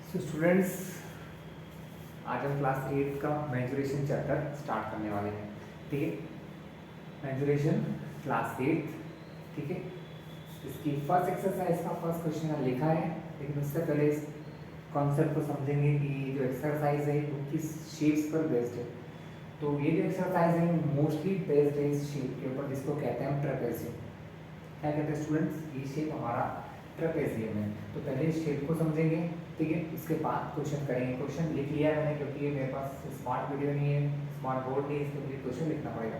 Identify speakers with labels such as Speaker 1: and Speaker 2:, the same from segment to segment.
Speaker 1: So students, आज हम class 8 का मेंसुरेशन चैप्टर स्टार्ट करने वाले हैं। ठीक है, मेंसुरेशन क्लास 8। ठीक है, इसकी फर्स्ट एक्सरसाइज का फर्स्ट क्वेश्चन लिखा है, लेकिन उससे पहले इस कॉन्सेप्ट को समझेंगे कि जो एक्सरसाइज है वो किस शेप्स पर बेस्ड है। तो ये जो एक्सरसाइज है मोस्टली बेस्ड है इस शेप के ऊपर, जिसको कहते हैं हम ट्रेपेजियम। क्या कहते हैं स्टूडेंट्स, ये शेप हमारा ट्रेपेजियम है। तो पहले इस शेप को समझेंगे, ठीक है, उसके बाद क्वेश्चन करेंगे। क्वेश्चन लिख लिया है मैंने, क्योंकि ये मेरे पास स्मार्ट वीडियो नहीं है, स्मार्ट बोर्ड नहीं है, इसलिए मुझे क्वेश्चन लिखना पड़ेगा।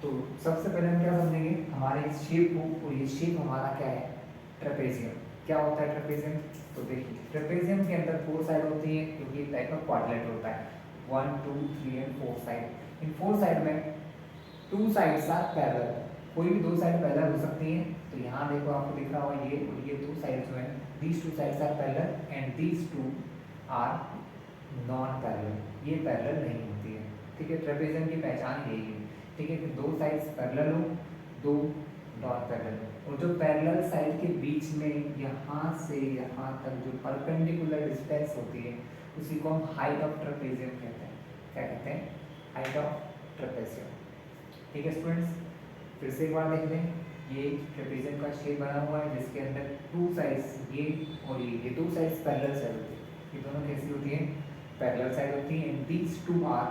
Speaker 1: तो सबसे पहले हम क्या समझेंगे, हमारे इस शेप को, और ये शेप हमारा क्या है, ट्रेपेजियम। क्या होता है ट्रेपेजियम? तो देखिए, ट्रेपेजियम के अंदर 4 साइड होती है, क्योंकि एक टाइप का क्वाड्रिलेटरल होता है। 1 2 3 एंड 4 साइड। इन 4 साइड में 2 साइड्स आर पैरेलल। कोई भी 2 साइड पैरेलल हो सकती हैं। तो यहाँ देखो, आपको दिख रहा होगा ये और ये 2 साइड्स जो हैं, these 2 sides are parallel and these 2 are non parallel. ये पैरेलल नहीं होती है। ठीक है, ट्रेपेजियम की पहचान यही है। ठीक है, कि 2 साइड्स पैरेलल हो, 2 नॉन पैरेलल हो, और जो पैरेलल साइड के बीच में यहाँ से यहाँ तक जो परपेंडिकुलर डिस्टेंस होती है, उसी को हम हाइट ऑफ ट्रेपेजियम कहते हैं। क्या कहते हैं? Height of trapezium. ठीक है स्टूडेंट्स, फिर से एक बार देख लें। ये ट्रेपेजियम का शेप बना हुआ है, जिसके अंदर 2 साइड्स, ये और ये 2 साइड्स पैरेलल साइड होती है। ये दोनों कैसी होती हैं? पैरेलल साइड होती है। And these 2 are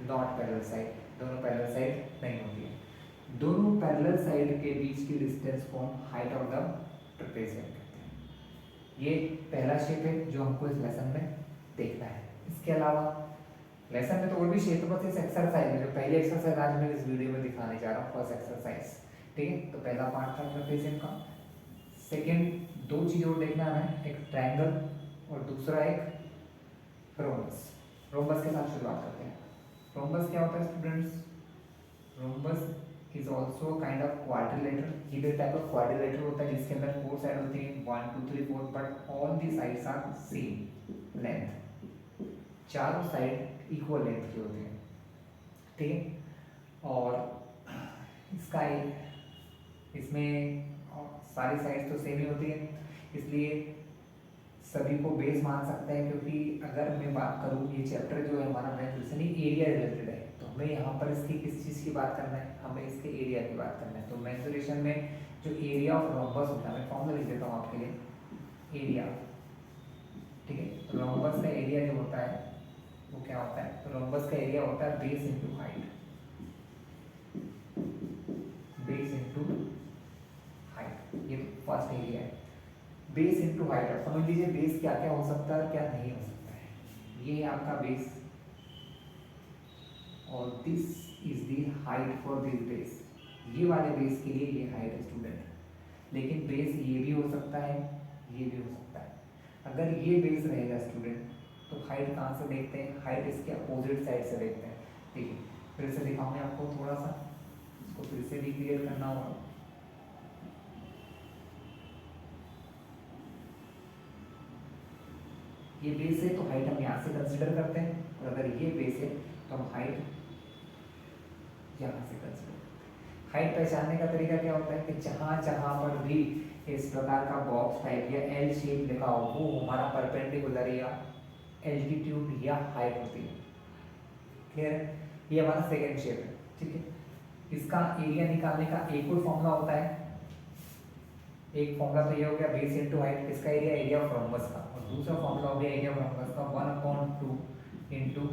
Speaker 1: not parallel side. दोनों पैरेलल साइड नहीं होती है। दोनों पैरेलल साइड के बीच की डिस्टेंस को हम हाइट ऑफ द ट्रेपेजियम कहते हैं। ये पहला शेप है जो हमको इस लेसन में देखना है। इसके अलावा लेसन में तो और भी शेप, बस इस एक्सरसाइज में जो पहली एक्सरसाइज आज मैं इस वीडियो में दिखाने जा रहा हूँ, फर्स्ट एक्सरसाइज। ठीक है, तो पहला पार्ट था ट्रेपेजियम का। सेकंड 2 चीज़ और देखना है, एक ट्रायंगल और दूसरा एक रोम्बस। रोम्बस के साथ शुरुआत करते हैं। रोम्बस क्या होता है students? Rhombus is also kind of quadrilateral. ये भी टाइप ऑफ क्वाड्रिलेटरल होता है, जिसके अंदर 4 साइड होती हैं, 1 2 3 4, but all the sides are same length. चारों साइड इक्वल लेंथ की होती हैं। ठीक है, और इसका इसमें सारी साइड्स तो सेम ही होती है, इसलिए सभी को बेस मान सकते हैं। क्योंकि अगर मैं बात करूँ, ये चैप्टर जो है हमारा मेंसुरेशन एरिया रिलेटेड है, तो हमें यहाँ पर इसकी किस चीज़ की बात करना है? हमें इसके एरिया की बात करना है। तो मेंसुरेशन में जो एरिया ऑफ रोम्बस होता है, मैं फॉर्मूला लिख देता हूँ आपके लिए, एरिया। ठीक है, तो रोम्बस का एरिया जो होता है वो क्या होता है? तो रोम्बस का एरिया होता है base into height. Base into height, ये फर्स्ट एरिया है। Base into height. अब समझ लीजिए बेस क्या क्या हो सकता है और क्या नहीं हो सकता है। ये है आपका बेस, और this is the height for this base. ये वाले बेस के लिए ये हाइट है स्टूडेंट। लेकिन बेस ये भी हो सकता है, ये भी हो सकता है। अगर ये बेस रहेगा स्टूडेंट, तो हाइट कहाँ से देखते हैं? हाइट इसके अपोजिट साइड से देखते हैं। देखिए, फिर से दिखाऊंगा आपको, थोड़ा सा इसको फिर से रिक्रिएट करना होगा। ये बेस है, तो हाइट हम यहाँ से कंसिडर करते हैं, और अगर ये बेस है तो हम हाइट यहाँ से कंसिडर करते हैं। हाइट पहचानने का तरीका क्या होता है कि जहाँ जहाँ पर भी इस प्रकार का बॉक्स टाइप या एल शेप लिखा हो, वो हमारा परपेंडिकुलर या एल्टीट्यूड या हाइट होती है। क्लियर है? ये हमारा सेकेंड शेप है। ठीक है, इसका एरिया निकालने का एक और फॉर्मूला होता है। एक फॉर्मूला तो ये हो गया बेस इंटू हाइट, इसका एरिया, एरिया ऑफ रोम्बस का, और दूसरा फॉर्मूला हो गया एरिया ऑफ रोम्बस का 1/2 into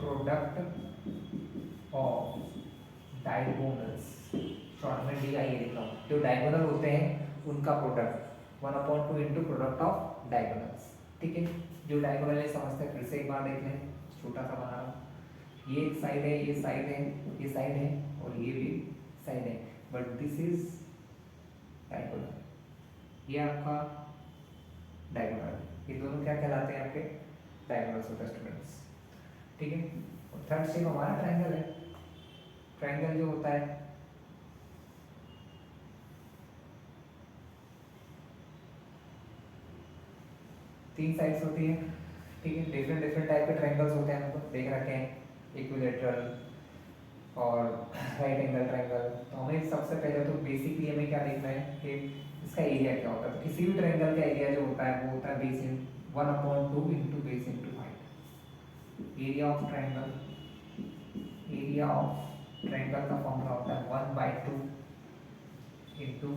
Speaker 1: product of diagonals. Short में डी आई लिखा हूँ। जो डायगोनल होते हैं उनका product 1/2 into product of diagonals. ठीक है, जो डायगोनल है समझते हैं, फिर से एक बार देख लें, छोटा सा बना रहा हूँ। ये एक साइड है, ये साइड है, ये साइड है, और ये भी साइड है, बट दिस इज डायगोनल। ये आपका डायगोनल। ये दोनों क्या कहलाते हैं? आपके डायगोनल्स होते हैं स्टूडेंट्स। ठीक है, और थर्ड शेप हमारा ट्रायंगल है। ट्रायंगल जो होता है, तीन साइड्स होती है। ठीक है, डिफरेंट डिफरेंट टाइप के ट्रायंगल्स होते हैं, हमको देख रखे हैं। इक्विलेटरल, और राइट एंगल ट्रायंगल। तो हमें सबसे पहले तो बेसिकली हमें क्या देखना है कि इसका एरिया क्या होता है। तो किसी भी ट्रायंगल का एरिया जो होता है वो होता है base in 1/2 into base into height. Area of triangle का फॉर्मूला होता है 1/2 इंटू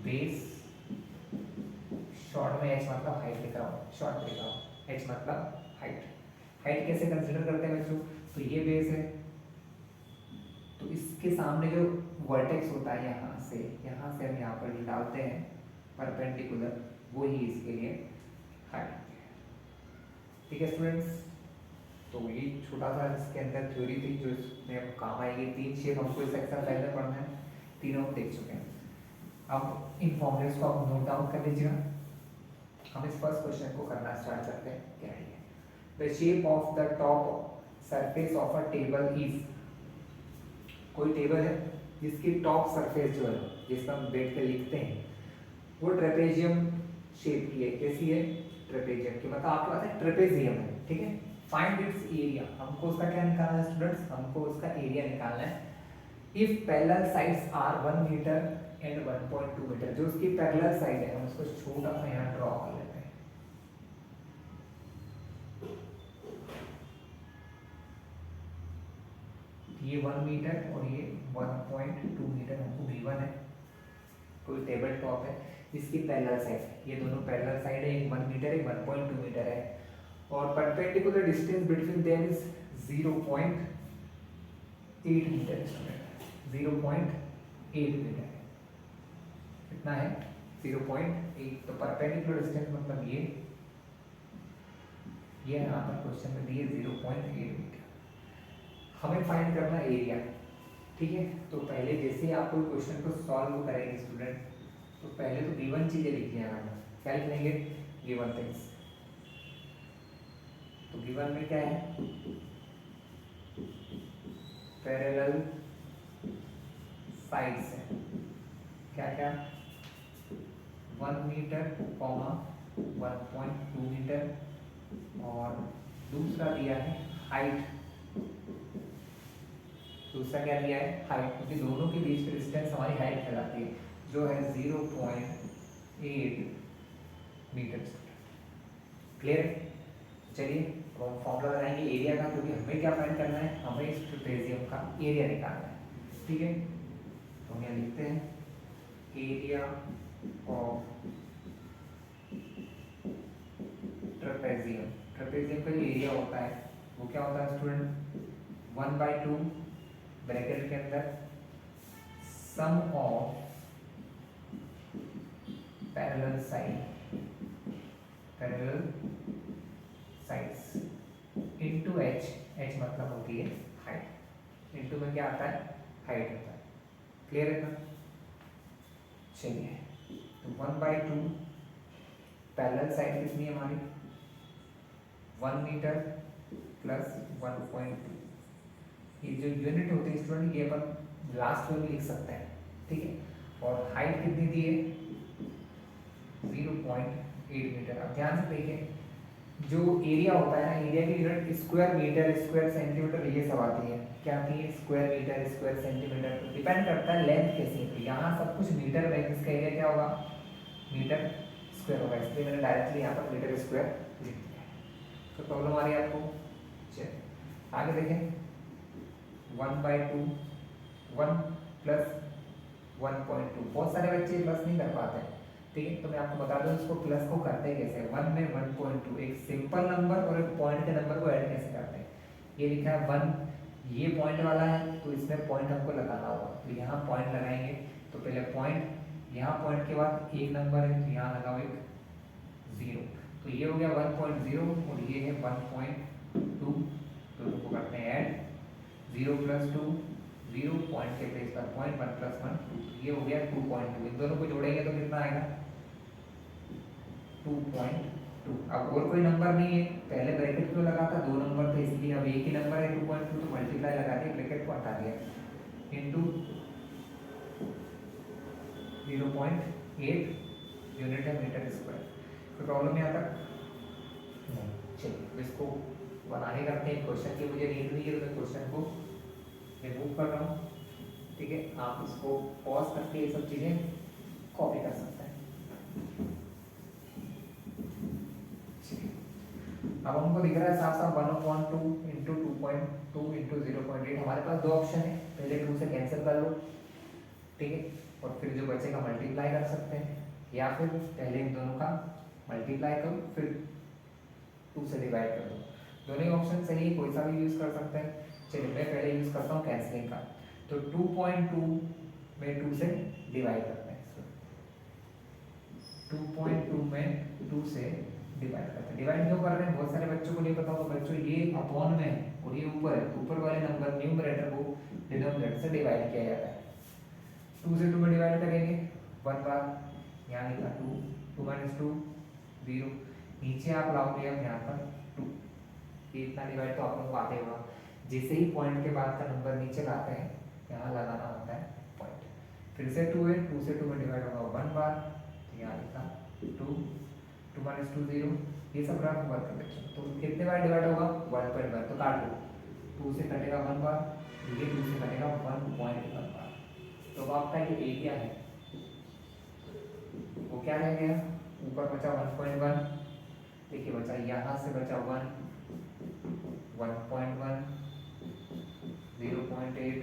Speaker 1: बेस, शॉर्ट में h मतलब हाइट लिख रहा हूँ, शॉर्ट लिख रहा हूँ, h मतलब हाइट। हाइट कैसे कंसिडर करते हैं बच्चों, तो ये बेस है, तो इसके सामने जो वर्टेक्स होता है यहाँ से हम यहाँ पर डालते हैं परपेंडिकुलर, वो ही इसके लिए हाइट है। ठीक है स्टूडेंट्स, तो ये छोटा सा इसके अंदर थ्योरी थी जो इसमें अब काम आएगी। 3 शेप हमको इस एक्सरसाइज में पढ़ना है, तीनों हम देख चुके हैं। अब इन फॉर्मूलेस को आप नोट डाउन कर लीजिएगा। हम इस फर्स्ट क्वेश्चन को करना स्टार्ट करते हैं। क्या है the shape of the top surface of a table is, कोई टेबल है जिसकी टॉप सरफेस जो है जिस पर हम बैठ के लिखते हैं वो ट्रेपेजियम शेप की है। कैसी है, ट्रेपेजियम की, मतलब आपके पास है ट्रेपेजियम है। ठीक है, फाइंड इट्स एरिया, हमको उसका क्या निकालना है स्टूडेंट्स, हमको उसका एरिया निकालना है। If parallel sides are 1 metre and 1.2 metre, जो उसकी पैरेलल साइड है हम उसको छोटा सा यहाँ ड्रॉ कर लेते हैं। ये 1 मीटर और ये 1.2 मीटर हमको गिवन है। कोई टेबल टॉप है इसकी पैरेलल साइड, ये दोनों पैरेलल साइड है, एक 1 मीटर एक 1.2 मीटर है, और perpendicular distance between them is 0.8 metre, 0.8 metre कितना है 0.8। तो परपेंडिकुलर डिस्टेंस मतलब ये यहाँ पर क्वेश्चन में दिए 0.8 मीटर। हमें फाइंड करना एरिया। ठीक है, तो पहले जैसे आप कोई क्वेश्चन को सॉल्व करेंगे स्टूडेंट, तो पहले तो गिवन चीजें लिखनी है हमें। क्या लिख लेंगे, गिवन थिंग्स। तो गिवन में क्या है, पैरेलल साइड्स है, क्या क्या 1 मीटर, 1.2 मीटर, और दूसरा दिया है हाइट। दूसरा क्या दिया है, हाइट, क्योंकि दोनों के बीच की डिस्टेंस हमारी हाइट कहलाती है, जो है 0.8 मीटर। क्लियर, चलिए अब हम फॉर्मूला लगाएंगे एरिया का, क्योंकि हमें क्या फाइंड करना है, हमें इस ट्रेपेजियम का एरिया निकालना है। ठीक है, तो हम यहाँ लिखते हैं एरिया ऑफ ट्रेपेजियम। ट्रेपेजियम का जो एरिया होता है वो क्या होता है स्टूडेंट, 1/2 ब्रैकेट के अंदर sum of parallel sides into h, h मतलब होती है हाइट, इनटू में क्या आता है, हाइट होता है। क्लियर है ना, चलिए तो 1/2 पैरेलल साइड कितनी है हमारी 1 मीटर प्लस 1.2। ये जो यूनिट होती है स्टूडेंट ये अपन लास्ट में भी लिख सकते हैं। ठीक है, और हाइट कितनी दी है 0.8 मीटर। अब ध्यान से देखें, जो एरिया होता है ना, एरिया की unit square metre, square centimetre, ये सब आती है। क्या आती है, स्क्वायर मीटर, स्क्वायर सेंटीमीटर। तो डिपेंड करता है लेंथ कैसी है, तो यहाँ सब कुछ मीटर में, इसका एरिया क्या होगा, मीटर स्क्वायर होगा, इसलिए मैंने डायरेक्टली यहाँ पर मीटर स्क्वायर लिख दिया। तो प्रॉब्लम आ रही है आपको, चलिए आगे देखें। 1/2 1 प्लस 1.2, बहुत सारे बच्चे प्लस नहीं कर पाते हैं। ठीक है, तो मैं आपको बता दूं इसको प्लस को करते हैं कैसे। 1 में 1.2, एक सिंपल नंबर और एक पॉइंट के नंबर को ऐड कैसे करते हैं। ये लिखा है 1, ये पॉइंट वाला है तो इसमें पॉइंट हमको लगाना होगा, तो यहाँ पॉइंट लगाएंगे। तो पहले पॉइंट, यहाँ पॉइंट के बाद एक नंबर है तो यहाँ लगाओ एक 0, तो ये हो गया 1.0 और ये है 1.2, तो इनको करते हैं ऐड। 0 + 2 0, पॉइंट के प्लेस पर पॉइंट, 1 + 1 2, ये हो गया 2.2। इन दोनों को जोड़ेंगे तो कितना आएगा 2.2। अब और कोई नंबर नहीं है, पहले ब्रैकेट क्यों लगा था, 2 नंबर थे इसलिए, अब एक ही नंबर है 2.2, तो मल्टीप्लाई लगा के ब्रैकेट को हटा दिया इनटू 0.8 यूनिट है मीटर स्क्वायर। कोई प्रॉब्लम यहाँ तक नहीं। चलिए इसको बनाने करते हैं क्वेश्चन की, मुझे नीड नहीं है तो मैं क्वेश्चन को रिमूव कर रहा हूँ, ठीक है। आप इसको पॉज करके ये सब चीज़ें कॉपी कर सकते हैं। अब हमको दिख रहा है साफ साफ 1/2 इंटू 2.2 इंटू 0.8। हमारे पास दो ऑप्शन है, पहले 2 से कैंसिल कर लो, ठीक है, और फिर जो बचेगा मल्टीप्लाई कर सकते हैं, या फिर पहले इन दोनों का मल्टीप्लाई करो फिर 2 से डिवाइड कर दो। दोनों ही ऑप्शन सही है, कोई सा भी यूज़ कर सकते हैं। चलिए मैं पहले यूज़ करता हूँ कैंसिलिंग का, तो 2.2 में 2 से डिवाइड करते हैं, 2.2 में 2 से डिवाइड करते हैं। डिवाइड क्यों कर रहे हैं, बहुत सारे बच्चों को नहीं पता होगा। बच्चों ये अपॉन में है और ये ऊपर है, ऊपर वाले नंबर न्यूमरेटर को डिनोमिनेटर से डिवाइड किया जाता है। 2 से 2 में डिवाइड करेंगे 1 बार, यहाँ लिखा 2, 2 - 2 0, नीचे आप लाओगे हम यहाँ पर 2, ये इतना डिवाइड तो आप लोगों को आते होगा। जैसे ही पॉइंट के बाद का नंबर नीचे लाते हैं यहाँ लगाना होता है पॉइंट। फिर से 2 है, 2 से 2 में डिवाइड होगा 1 बार, तो यहाँ लिखा 2, 2 - 2 0, ये सब रफ वर्क है बच्चों। तो कितने बार डिवाइड होगा 1.1, तो काट लो, 2 से कटेगा 1 बार, ये 2 से कटेगा 1.1 बार। तो आपका ये एरिया है वो क्या रह गया, ऊपर बचा 1.1, देखिए बचा यहाँ से बचा 1, 1.1, 0.8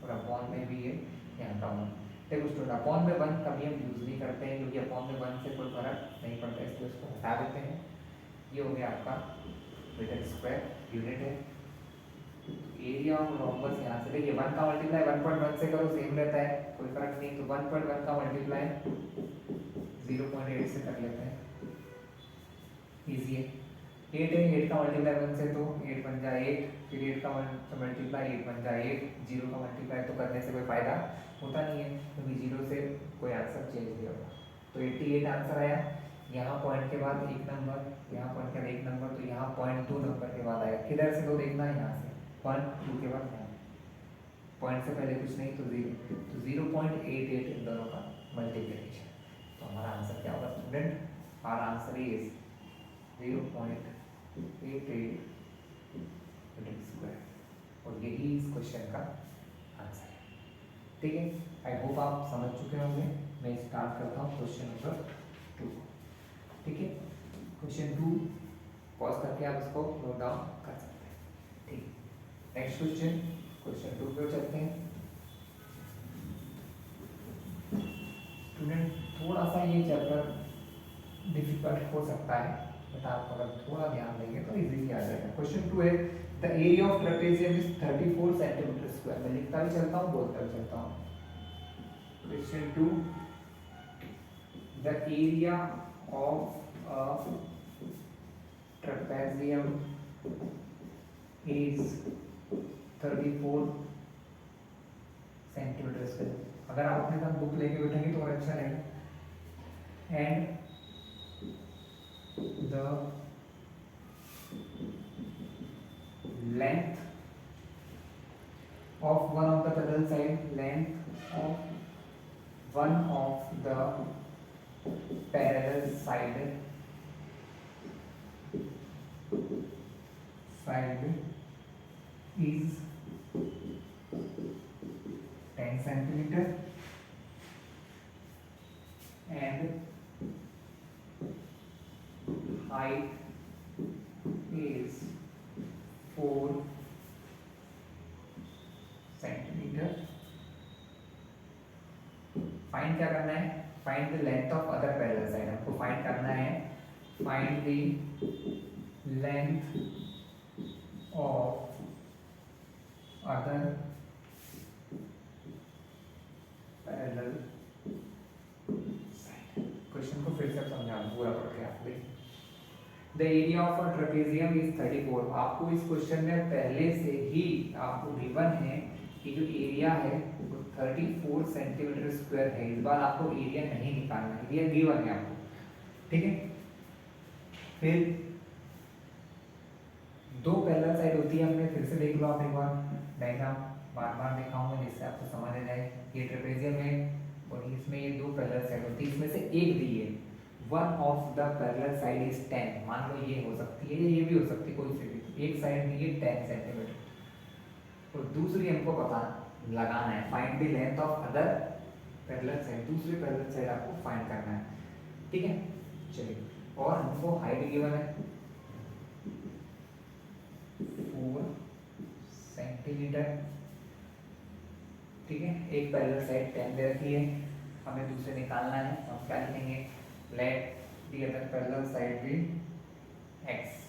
Speaker 1: और अपॉन में भी है यहाँ का 1। देखो स्टूडेंट, अपॉन में 1 कभी हम यूज़ नहीं करते हैं क्योंकि अपॉन में 1 से कोई फर्क नहीं पड़ता है, इसलिए उसको हटा देते हैं। ये हो गया आपका मीटर स्क्वायर यूनिट है। एरिया ऑफ रोम्बस यहाँ से देखिए 1 का मल्टीप्लाई 1.1 से करो सेम रहता है, कोई फर्क नहीं। तो 1.1 का मल्टीप्लाई 0.8 से कर लेते हैं, इजी है। 8 है, 8 का मल्टीप्लाई 1 से तो 8 बन जाए 8, फिर 8 का मल्टीप्लाई 8 बन जाए 8। 0 का मल्टीप्लाई तो करने से कोई फायदा होता नहीं है क्योंकि 0 से कोई आंसर चेंज नहीं होगा। तो 88 आंसर आया। यहाँ पॉइंट के बाद एक नंबर, यहाँ पॉइंट के बाद एक नंबर, तो यहाँ पॉइंट 2 नंबर के बाद आएगा। किधर से तो देखना है, यहाँ से 1 2 के बाद यहाँ, पॉइंट से पहले कुछ नहीं तो 0, तो 0.88 इन दोनों का मल्टीप्लिकेशन। तो हमारा आंसर क्या होगा student, our answer is 0.88 metre square, और यही इस क्वेश्चन का आंसर है। ठीक है, आई होप आप समझ चुके होंगे। मैं स्टार्ट करता हूँ क्वेश्चन नंबर 2। ठीक है, क्वेश्चन 2 पॉज करके आप इसको नोट डाउन कर सकते हैं। ठीक, नेक्स्ट क्वेश्चन, क्वेश्चन 2 पे चलते हैं। स्टूडेंट थोड़ा सा ये चैप्टर डिफिकल्ट हो सकता है, बट आप अगर थोड़ा ध्यान देंगे तो इजीली आ जाएगा। क्वेश्चन 2 है, the area of trapezium is 34 centimetre square. मैं लिखता भी चलता हूँ, बोलता भी चलता हूँ। Question 2, the area of a trapezium is 34 centimetre square. अगर आप अपने साथ बुक लेके बैठेंगे तो और अच्छा रहेगा। And the length of one of the parallel side, length of one of the parallel side is 10 centimeter and height is 4 centimetre. Find क्या करना है, find the length of other parallel side. हमको फाइंड करना है, find the length of other parallel side. Question को फिर से समझा पूरा पढ़ के आप देखिए। The area of a trapezium is 34। आपको इस क्वेश्चन में पहले से ही आपको गिवन है कि जो एरिया है वो 34 सेंटीमीटर स्क्वायर है। इस बार आपको एरिया नहीं निकालना है, एरिया गिवन है आपको। ठीक है, फिर दो पैरेलल साइड होती है, हमने फिर से देख लो आप एक बार डायग्राम, बार बार दिखाऊंगा जिससे आपको समझ आ जाए। ये ट्रेपेजियम है और इसमें ये दो पैरेलल साइड होती है, इसमें से एक दी है, one of the parallel side is 10। मान लो ये हो सकती है, ये भी हो सकती है, कोई से भी। एक साइड दी है 10 सेंटीमीटर, और दूसरी हमको पता लगाना है, find the length of other parallel side, दूसरी पैरेलल साइड आपको फाइंड करना है, ठीक है। चलिए, और हमको हाइट गिवन है 4 सेंटीमीटर, ठीक है। एक पैरेलल साइड 10 दे रखी है, हमें दूसरे निकालना है। हम क्या लिखेंगे, let the other parallel side be x।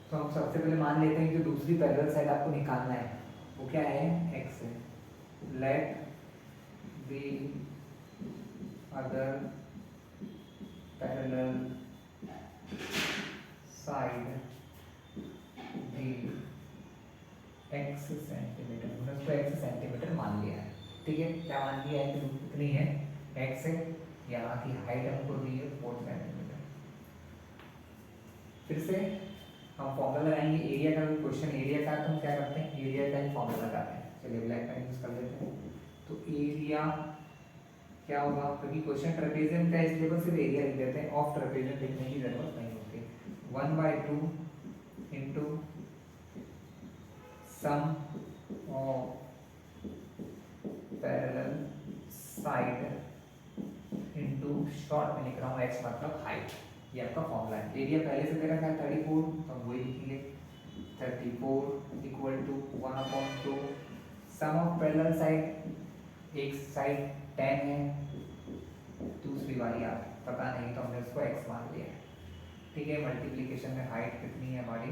Speaker 1: तो हम सबसे पहले मान लेते हैं कि दूसरी पैरेलल साइड आपको निकालना है वो क्या है, x है। Let the other parallel side be x centimetre, हमने उसको x सेंटीमीटर मान लिया है, ठीक है। क्या मान लिया है कि दूरी कितनी है, x है। यहाँ की हाइट हमको दी है 4 सेंटीमीटर। फिर से हम फॉर्मूला लगाएंगे, एरिया का क्वेश्चन एरिया का, तो हम क्या करते हैं, एरिया का ही फॉर्मूला लगाते हैं। चलिए ब्लैक पेन यूज कर लेते हैं। तो एरिया क्या होगा, क्योंकि क्वेश्चन ट्रेपेजियम का इसलिए बस सिर्फ एरिया लिख देते हैं, ऑफ ट्रेपेजियम लिखने की जरूरत नहीं होती। 1/2 into sum of parallel side into short में लिख रहा हूँ x मतलब हाइट, ये आपका फॉर्मूला है। एरिया पहले से दे रखा है 34, तो हम वही लिखेंगे 34 equal to 1/2 sum of parallel side, एक साइड 10 है, दूसरी वाली आप पता नहीं तो हमने उसको x मान लिया है, ठीक है। मल्टीप्लिकेशन में हाइट कितनी है हमारी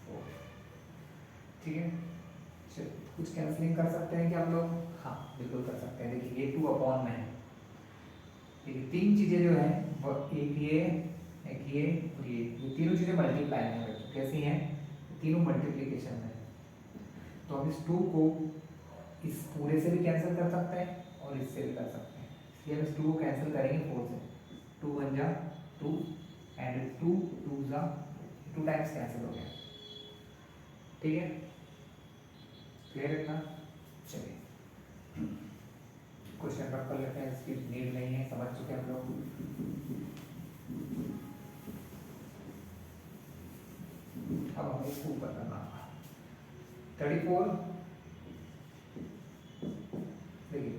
Speaker 1: 4, ठीक है। चलिए कुछ कैंसलिंग कर सकते हैं क्या हम लोग, हाँ बिल्कुल कर सकते हैं। देखिए ये 2 में है, देखिए तीन चीजें जो हैं वो एक ये और ये तीनों चीजें मल्टीप्लाई में है, कैसी हैं, तीनों मल्टीप्लिकेशन में। तो हम इस 2 को इस पूरे से भी कैंसिल कर सकते हैं और इससे भी कर सकते हैं, इसलिए हम इस 2 को कैंसिल करेंगे 4 से। 2 1 जा 2 एंड 2 2 जा 2 टाइम्स कैंसिल हो गया, ठीक है। क्लियर इतना, चलिए क्वेश्चन रख कर लेते हैं, इसकी नीड नहीं है, समझ चुके हम लोग। अब हमें इसको ऊपर करना होगा 34, देखिए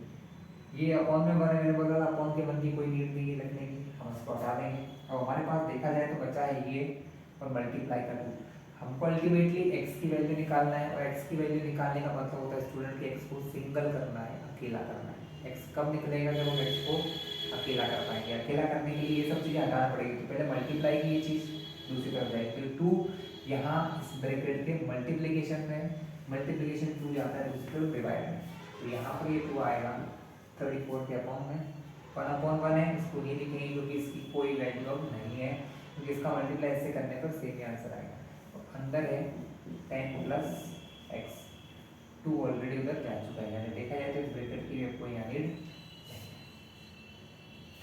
Speaker 1: ये अपॉन में बने, मैंने बोला अपॉन के बन की कोई नीड नहीं है लिखने की, हम इसको हटा देंगे। अब हमारे पास देखा जाए तो बचा है ये और मल्टीप्लाई कर दो। हमको अल्टीमेटली x की वैल्यू निकालना है, और x की वैल्यू निकालने का मतलब होता है स्टूडेंट के x को सिंगल करना है, अकेला करना है। x कब निकलेगा, जब हम x को अकेला कर पाएंगे। अकेला करने के लिए ये सब चीज़ें हटाना पड़ेगी। तो पहले मल्टीप्लाई की ये चीज़ दूसरी तरफ जाएगी, फिर 2 यहाँ इस ब्रैकेट के मल्टीप्लिकेशन में, मल्टीप्लिकेशन 2 जाता है दूसरी तरफ डिवाइड में, तो यहाँ पर ये 2 आएगा 34 के अपॉन में 1/1 है। इसको ये लिखेंगे क्योंकि इसकी कोई वैल्यू अब नहीं है, क्योंकि इसका मल्टीप्लाई ऐसे करने पर सेम आंसर आएगा। अंदर है 10 प्लस x, 2 ऑलरेडी उधर जा चुका है, यानी देखा जाए तो इस ब्रैकेट की आपको यहाँ नीड,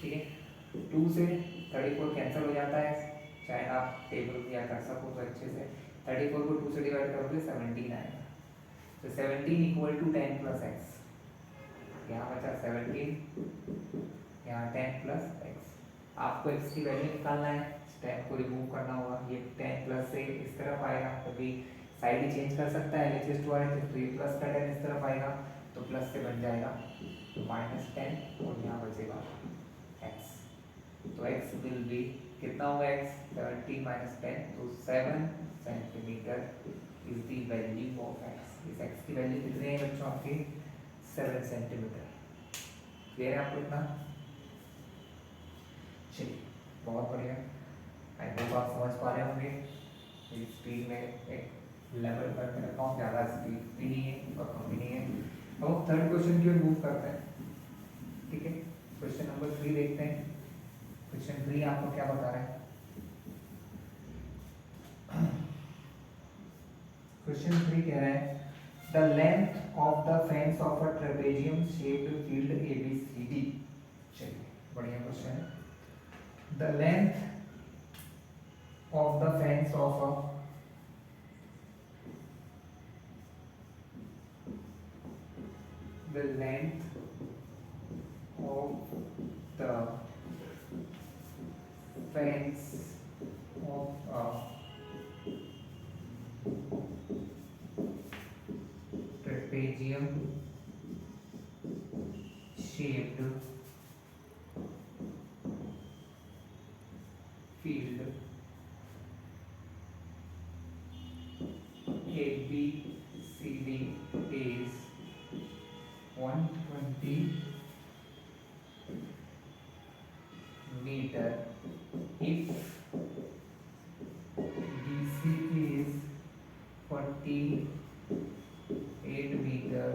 Speaker 1: ठीक है। 2 से 34 कैंसिल हो जाता है, चाहे आप टेबल या कर सको तो अच्छे से। 34 को 2 से डिवाइड करोगे 17 आएगा, तो 17 इक्वल टू 10 प्लस एक्स, यहाँ बचा 17, यहाँ 10 प्लस एक्स। आपको x की वैल्यू निकालना है, 10 को रिमूव करना होगा, ये 10 प्लस से इस तरफ आएगा, कभी साइड ही चेंज कर सकता है LHS 2 आए तो ये प्लस का 10 इस तरफ आएगा, तो प्लस से बन जाएगा -10 और यहाँ बचेगा x। तो x विल बी कितना होगा, x 17 - 10, तो 7 centimetre is the value of x। इस x की वैल्यू कितनी है बच्चों आपकी, 7 सेंटीमीटर। क्लियर है आपको इतना, चलिए बहुत बढ़िया। आई होप आप समझ पा रहे होंगे। मेरी स्पीड में एक लेवल पर मैं रखा हूँ, ज़्यादा स्पीड भी नहीं है और कम भी नहीं है। अब हम थर्ड क्वेश्चन की ओर मूव करते हैं, ठीक है। क्वेश्चन नंबर 3 देखते हैं। क्वेश्चन 3 आपको क्या बता रहा है, क्वेश्चन 3 कह रहा है the length of the fence of a trapezium shaped field ABCD। चलिए बढ़िया क्वेश्चन है। The length of the fence of a the length of the fence of a trapezium shaped field ABCD is 120 meter if BC is 48 meter,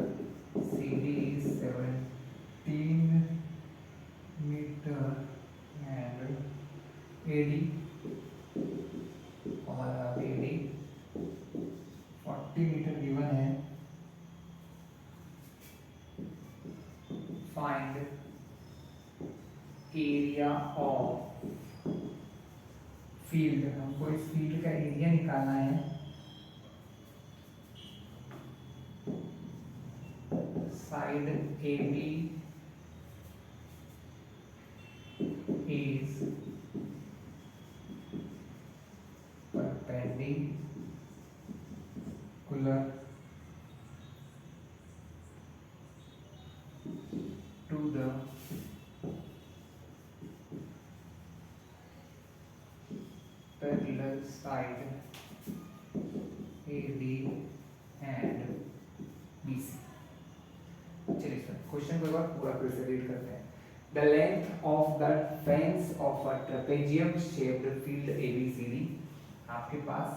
Speaker 1: CD is 17 meter and AD हमारा AD 40 metre given है। Find area of field, हमको इस field का area निकालना है। Side AB is perpendicular to the parallel side AD and BC। चलिए question को एक बार पूरा फिर से रीड करते हैं। The length of the fence of a trapezium shaped field ABCD, आपके पास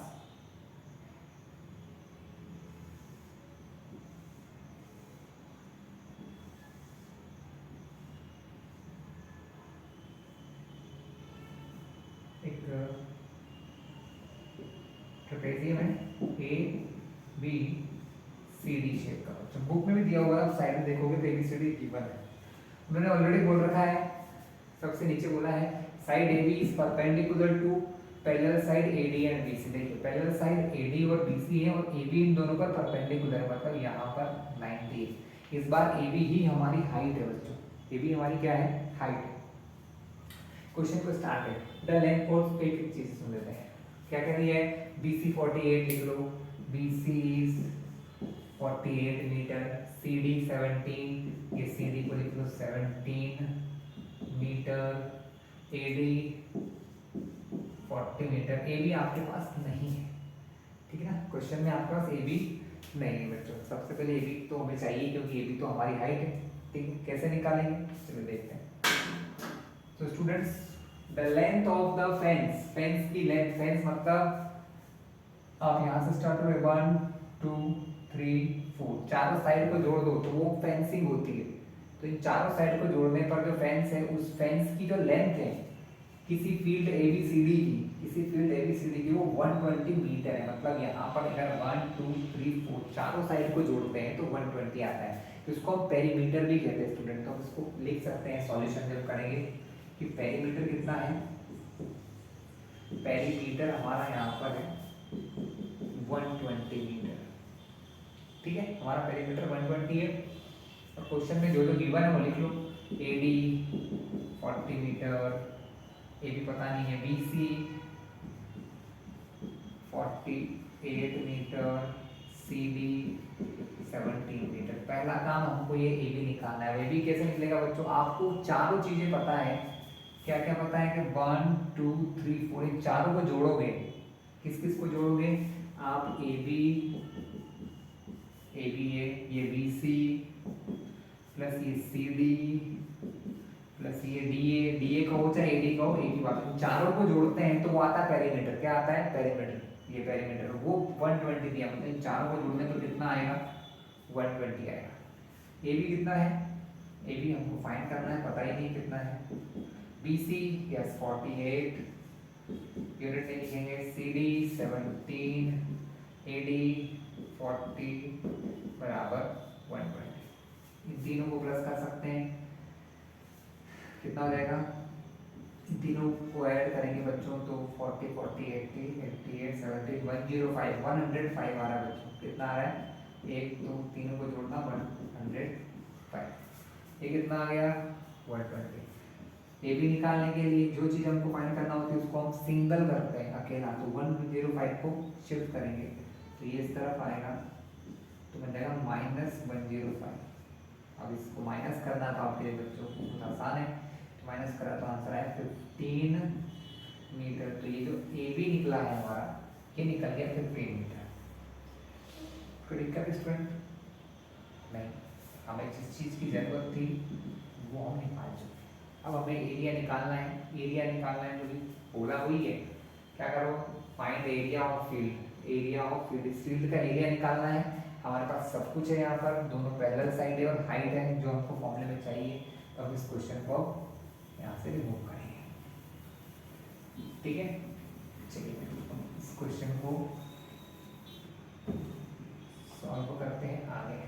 Speaker 1: एक ट्रेपेजियम है ABCD शेप का। अच्छा बुक में भी दिया हुआ है, आप साइड में देखोगे तो ABCD गिवन है। उन्होंने ऑलरेडी बोल रखा है, सबसे नीचे बोला है side AB is perpendicular to parallel side AD and BC। देखिए पैरेलल साइड AD और BC है और AB इन दोनों पर परपेंडिकुलर है, मतलब यहाँ पर 90 है। इस बार AB ही हमारी हाइट है बच्चों, AB हमारी क्या है, हाइट है। क्वेश्चन को स्टार्ट है। द लेंथ और एक एक चीज सुन लेते हैं, क्या कह रही है। BC 48 लिख लो, BC इज 48 मीटर, CD 17, ये CD को लिख लो 17 मीटर, AD 40 मीटर। AB आपके पास नहीं है, ठीक है ना, क्वेश्चन में आपके पास AB नहीं है बच्चों। सबसे पहले AB तो हमें चाहिए क्योंकि AB तो हमारी हाइट है, ठीक है। कैसे निकालेंगे, चलो देखते हैं। तो students the length of the fence, fence की लेंथ, फेंस मतलब आप यहाँ से स्टार्ट करोगे 1 2 3 4, चारों साइड को जोड़ दो तो वो फेंसिंग होती है। तो इन चारों साइड को जोड़ने पर जो फेंस है, उस फेंस की जो लेंथ है किसी फील्ड ABCD की, किसी फील्ड ABCD की वो 120 मीटर है। मतलब यहाँ पर अगर 1 2 3 4 चारों साइड को जोड़ते हैं तो 120 आता है। तो इसको हम पेरीमीटर भी कहते हैं स्टूडेंट। तो हम इसको लिख सकते हैं सॉल्यूशन जब करेंगे कि पेरीमीटर कितना है। पेरीमीटर हमारा यहाँ पर है 120 मीटर, ठीक है। हमारा पेरीमीटर 120 है और क्वेश्चन में जो जो गिवन है वो लिख लो। AD 40 मीटर, AB पता नहीं है, BC 48 मीटर, CD 17 मीटर। पहला काम हमको ये AB निकालना है। AB कैसे निकलेगा बच्चों, आपको चारों चीजें पता है। क्या क्या पता है कि 1 2 3 4 इन चारों को जोड़ोगे, किस किस को जोड़ोगे आप, AB है, ये BC प्लस ये CD प्लस ये DA का हो चाहे AD का हो, एक ही बात है। चारों को जोड़ते हैं तो वो आता है पेरीमीटर। क्या आता है, पेरीमीटर। ये पेरीमीटर वो 120 दिया, मतलब इन चारों को जोड़ने तो कितना आएगा, 120 आएगा। AB कितना है, AB हमको फाइंड करना है, पता ही नहीं कितना है। BC यस 48, यूनिट में लिखेंगे। CD 17, AD 40 बराबर 120। इन तीनों को प्लस कर सकते हैं, कितना हो जाएगा, इन तीनों को ऐड करेंगे बच्चों तो 40 40 80 88 70 105 105 आ रहा है बच्चों। कितना आ रहा है, एक दो तीनों को जोड़ना 105। ये कितना आ गया 120। ये भी निकालने के लिए जो चीज़ हमको फाइंड करना होती है उसको हम सिंगल करते हैं अकेला, तो 105 को शिफ्ट करेंगे तो ये इस तरफ आएगा तो बन जाएगा -105। अब इसको माइनस करना तो आपके लिए बच्चों बहुत आसान है, तो माइनस करा तो आंसर आया 15 मीटर। तो ये जो ए बी निकला है हमारा, ये निकल गया 15 मीटर। कोई दिक्कत स्टूडेंट नहीं, हमें जिस चीज़ की ज़रूरत थी वो हम निकाल चुके। अब हमें एरिया निकालना है, एरिया निकालना है तो भी बोला हुई है, क्या करो, find area of field. Area of field, इस फील्ड का एरिया निकालना है। हमारे पास सब कुछ है, यहाँ पर दोनों पैरेलल साइड है और हाइट है जो हमको फॉर्मूले में चाहिए। तो हम इस क्वेश्चन को यहाँ से रिमूव करेंगे, ठीक है। चलिए इस क्वेश्चन को सॉल्व करते हैं आगे।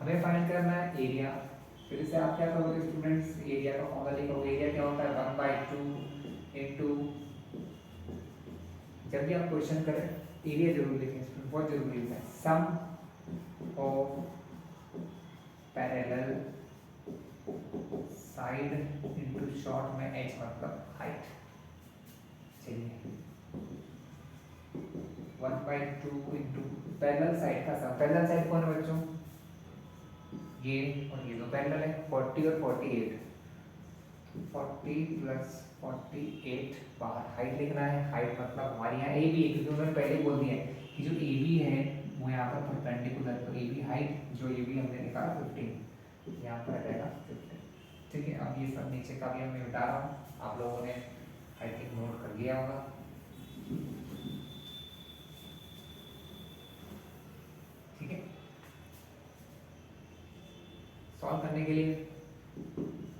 Speaker 1: हमें फाइंड करना है एरिया। फिर से आप क्या करोगे स्टूडेंट्स, एरिया का फॉर्मूला लिखोगे। एरिया क्या होता है, 1/2 इंटू, जब भी आप क्वेश्चन करें एरिया जरूर लिखें स्टूडेंट, बहुत जरूरी है। Sum of parallel side into short में एच मतलब हाइट। चलिए 1/2 इंटू पैरेलल साइड का सम। पैरेलल साइड कौन है बच्चों, ये और ये दो पैरेलल है, 40 और 48। 40 प्लस 48 बाहर हाइट लिखना है। हाइट मतलब हमारी यहाँ ए बी है, क्योंकि उन्होंने पहले बोल दिया है कि जो ए बी है वो यहाँ पर परपेंडिकुलर, तो ए बी हाइट जो ए बी हमने निकाला 15, यहाँ पर आ जाएगा 15, ठीक है। अब ये सब नीचे का भी मैं मिटा रहा हूँ, आप लोगों ने आई थिंक नोट कर लिया होगा, ठीक है। सॉल्व करने के लिए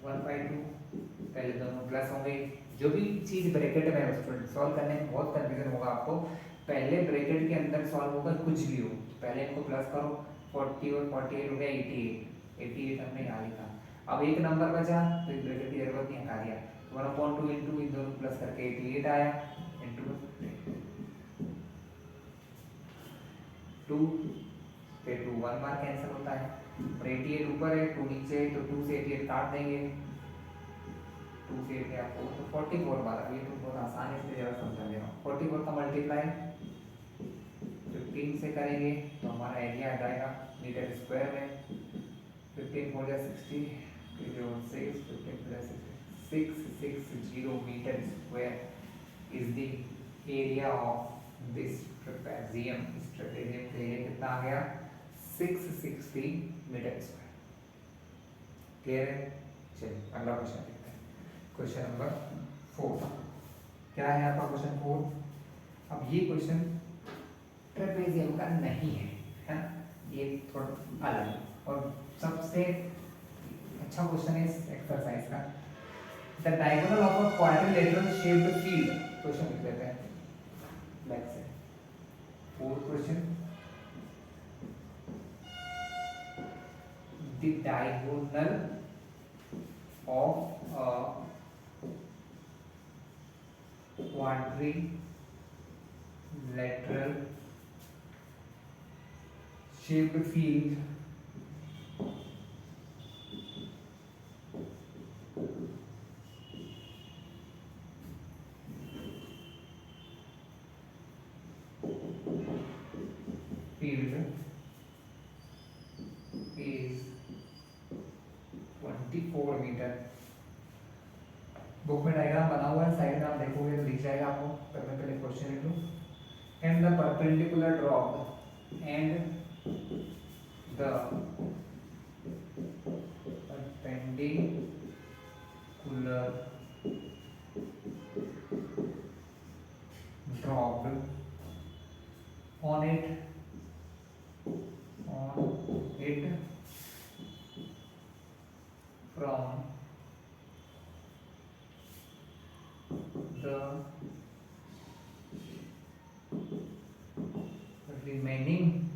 Speaker 1: 1/2, पहले दोनों प्लस होंगे। जो भी चीज़ ब्रैकेट में है स्टूडेंट, सॉल्व करने में बहुत कंफ्यूजन होगा आपको। पहले ब्रैकेट के अंदर सॉल्व होगा कुछ भी हो, पहले इनको प्लस करो। 40 और 48 हो गया 88 हमने यहाँ लिखा। अब एक नंबर बचा तो इस ब्रैकेट की जरूरत नहीं, हटा दिया। 1/2 इंटू इन दोनों प्लस करके 88 आया इंटू 2, फिर 2 1 बार कैंसिल होता है और 88 ऊपर है 2 नीचे है, तो 2 से 88 काट देंगे, 2 से 8 आपको तो 44 बार। अब ये तो बहुत आसान है, इसलिए ज़्यादा समझा दे रहा हूँ। 44 का मल्टीप्लाई 15 से करेंगे तो हमारा एरिया आ जाएगा मीटर स्क्वायर में। 15 4 जा 60, 660 metre square is the area of this trapezium. इस ट्रेपेजियम का एरिया कितना आ गया, 660 मीटर स्क्वायर। क्लियर है। चलिए अगला क्वेश्चन देखते हैं, क्वेश्चन नंबर 4। क्या है आपका क्वेश्चन 4। अब ये क्वेश्चन ट्रेपेजियम का नहीं है, है ना, ये थोड़ा अलग है और सबसे अच्छा क्वेश्चन है इस एक्सरसाइज का। The diagonal of a quadrilateral shaped field, question लिख लेते हैं बैक से। 4th question, the diagonal of a quadrilateral shaped field is 24 metre. Book में डायग्राम बना हुआ है, साइड में आप देखोगे तो दिख जाएगा आपको। पर मैं पहले क्वेश्चन लिख लूँ। And the perpendicular drop and the perpendicular dropped on it from the remaining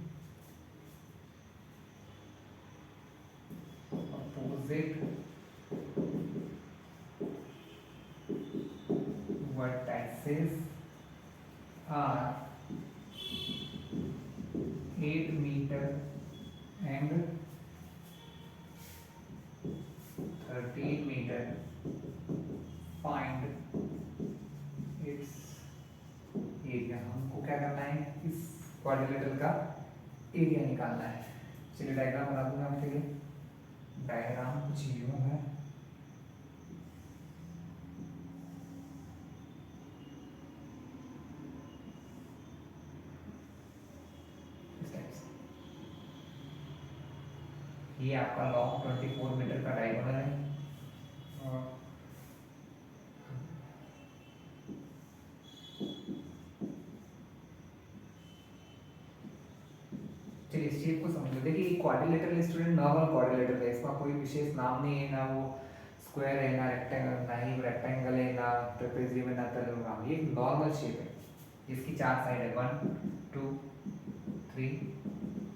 Speaker 1: opposite vertices are 8 meter and 13 meter. Find its area। हमको क्या करना है, इस क्वाड्रिलेटरल का एरिया निकालना है। चलिए डायग्राम बना दूंगा आपके लिए। डायग्राम कुछ यूं है, इस टाइप से। ये आपका लॉन्ग 24 मीटर का डायगोनल है और चलिए इस शेप को समझ लो। देखिए क्वाड्रिलेटरल स्टूडेंट नॉर्मल क्वाड्रिलेटरल है, इसका कोई विशेष नाम नहीं है, ना वो स्क्वायर है, ना रेक्टेंगल, ना ही रेक्टेंगल है, ना ट्रेपेजियम है, ना पैरेललोग्राम। ये नॉर्मल शेप है। इसकी 4 साइड है, 1 2 3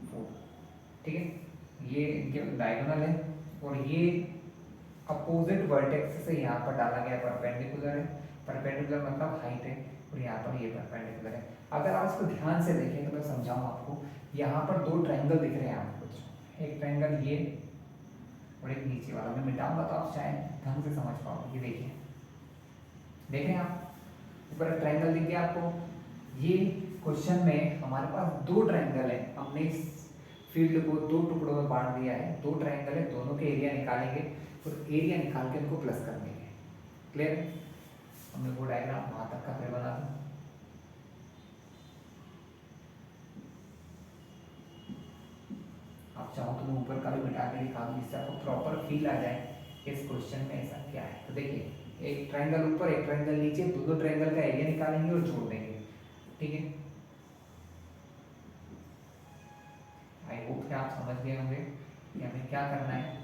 Speaker 1: 4, ठीक है। ये इनके डायगोनल है और ये अपोजिट वर्टेक्स से यहाँ पर डाला गया परपेंडिकुलर है। परपेंडिकुलर मतलब हाइट है और यहाँ पर ये परपेंडिकुलर है। अगर आप इसको ध्यान से देखें तो मैं समझाऊँ आपको। यहाँ पर 2 ट्रायंगल दिख रहे हैं आपको, एक ट्रायंगल ये और एक नीचे वाला। मैं मिटाऊंगा तो आप शायद ढंग से समझ पाओगे। ये देखिए, देखें आप, ऊपर ट्रायंगल दिख गया आपको। ये क्वेश्चन में हमारे पास 2 ट्रायंगल है। हमने इस फील्ड को 2 टुकड़ों में बांट दिया है। 2 ट्रायंगल है, दोनों के एरिया निकालेंगे और एरिया निकाल के उनको प्लस कर देंगे। क्लियर है? हमने वो डायग्राम वहां तक का फिर बना दूं। आप चाहो तो मैं ऊपर का भी मिटा के दिखा दूं, जिससे आपको प्रॉपर फील आ जाए इस क्वेश्चन में ऐसा क्या है। तो देखिए, एक ट्रायंगल ऊपर, एक ट्रायंगल नीचे, दोनों ट्रायंगल का एरिया निकालेंगे और जोड़ देंगे। ठीक है, आई होप कि आप समझ गए होंगे कि हमें क्या करना है।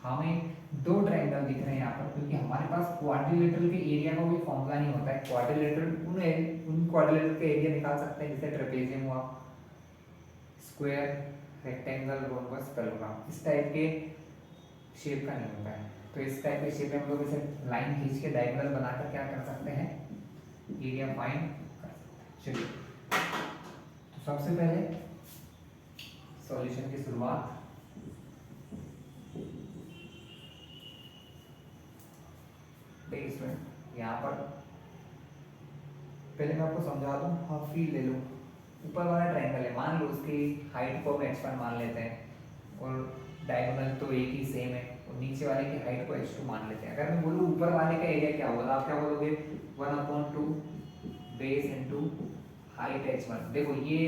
Speaker 1: हमें 2 ट्रायंगल दिख रहे हैं यहाँ पर, क्योंकि हमारे पास क्वाड्रिलेटरल के एरिया का कोई फॉर्मूला नहीं होता है। क्वाड्रिलेटरल उन क्वाड्रिलेटरल के एरिया निकाल सकते हैं जैसे ट्रेपेजियम हुआ, स्क्वायर, रेक्टेंगल, रोम्बस, पैरेललोग्राम। इस टाइप के शेप का नहीं होता है। तो इस टाइप के शेप में हम लोग इसे लाइन खींच के डायगोनल बनाकर क्या कर सकते हैं, एरिया फाइंड कर सकते हैं। चलिए, तो सबसे पहले सॉल्यूशन की शुरुआत यहाँ पर पहले मैं आपको समझा दूं। हाँ, फील ले लो। ऊपर वाला ट्रायंगल है, मान लो उसकी हाइट को हम h1 मान लेते हैं और डायगोनल तो एक ही सेम है, और नीचे वाले की हाइट को h2 मान लेते हैं। अगर मैं बोलूँ ऊपर वाले का एरिया क्या होगा, आप क्या बोलोगे, 1/2 बेस इंटू हाइट h1। देखो ये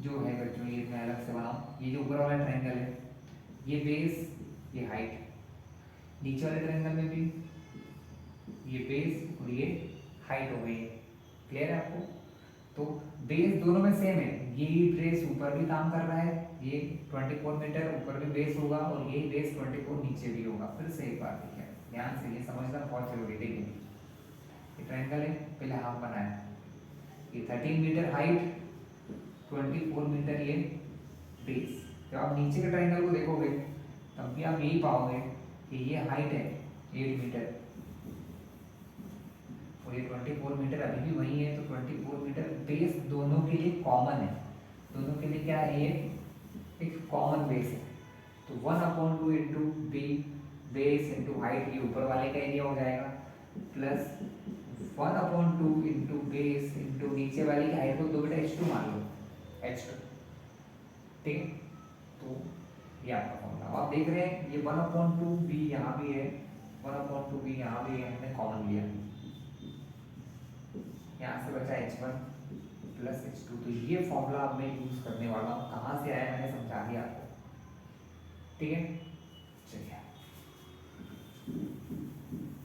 Speaker 1: जो है बच्चों, ये मैं अलग से बनाऊँ, ये जो ऊपर वाला ट्रायंगल है, ये बेस, ये हाइट। नीचे वाले ट्रायंगल में भी ये बेस और ये हाइट हो गई। क्लियर है आपको? तो बेस दोनों में सेम है। ये बेस ऊपर भी काम कर रहा है, ये 24 मीटर ऊपर भी बेस होगा और ये बेस 24 नीचे भी होगा। फिर से एक बार देखिए ध्यान से, ये समझना बहुत जरूरी है। देखिए, ये ट्रायंगल है, पहले हाफ बनाया, ये 13 मीटर हाइट, 24 मीटर ये बेस। जब आप नीचे के ट्रायंगल को देखोगे तब भी आप यही पाओगे कि ये हाइट है 8 मीटर और ये 24 मीटर अभी भी वही है। तो 24 मीटर बेस दोनों के लिए कॉमन है। दोनों के लिए क्या है, ये एक कॉमन बेस है। तो 1/2 into b base into height, ये ऊपर वाले का एरिया हो जाएगा, प्लस 1/2 इंटू बेस इंटू नीचे वाली की हाइट को 2 बेटा h2 मान लो, h2। ठीक है, तो ये आपका फॉर्मूला आप देख रहे हैं। ये 1/2 बी यहाँ भी है, 1/2 बी यहाँ भी है, हमने कॉमन लिया। यहाँ से बचा h1 प्लस h2। तो ये फॉर्मूला अब मैं यूज करने वाला हूँ। कहाँ से आया मैंने समझा दिया आपको। ठीक है, चलिए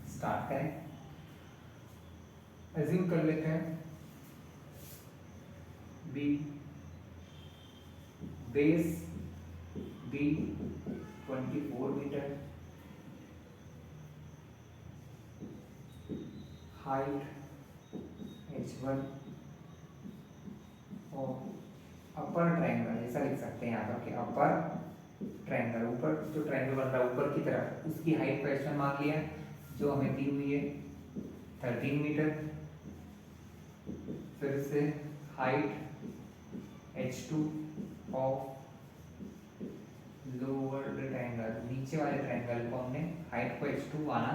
Speaker 1: स्टार्ट करें। एज्यूम कर लेते हैं बी बेस, बी 24 मीटर, हाइट h1 और अपर ट्रायंगल, ऐसा लिख सकते हैं यहाँ पर कि अपर ट्रायंगल, ऊपर जो ट्रायंगल बन रहा है ऊपर की तरफ, उसकी हाइट को h1 मान लिया जो हमें दी हुई है 13 मीटर। फिर से height h2 of lower triangle, नीचे वाले ट्रायंगल को हमने हाइट को h2 माना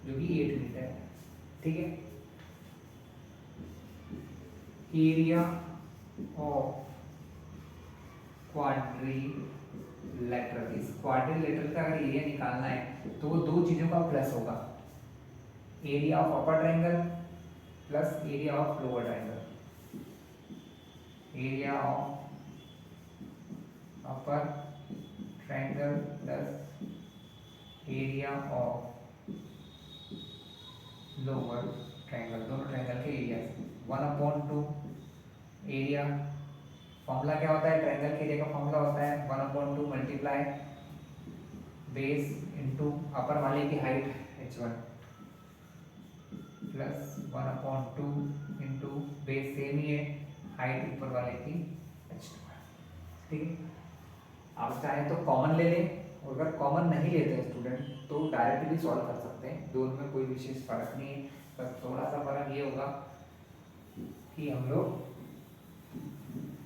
Speaker 1: जो कि 8 मीटर है। ठीक है, एरिया ऑफ क्वाड्रिलेटरल। इस क्वाड्रिलेटरल का अगर एरिया निकालना है तो वो दो चीज़ों का प्लस होगा, area of upper triangle plus area of lower triangle. Area of upper triangle plus area of lower triangle, दोनों ट्रायंगल के एरिया 1/2 एरिया। फॉर्मूला क्या होता है ट्रायंगल के एरिया का? फॉर्मूला होता है 1/2 मल्टीप्लाई बेस इनटू अपर वाले की height h1 plus 1/2 into base same ही है, हाइट ऊपर वाले की h2। ठीक है, आप चाहें तो कॉमन ले लें, और अगर कॉमन नहीं लेते हैं स्टूडेंट तो डायरेक्ट भी सॉल्व कर सकते हैं, दोनों में कोई विशेष फर्क नहीं है। बस थोड़ा सा फर्क ये होगा कि हम लोग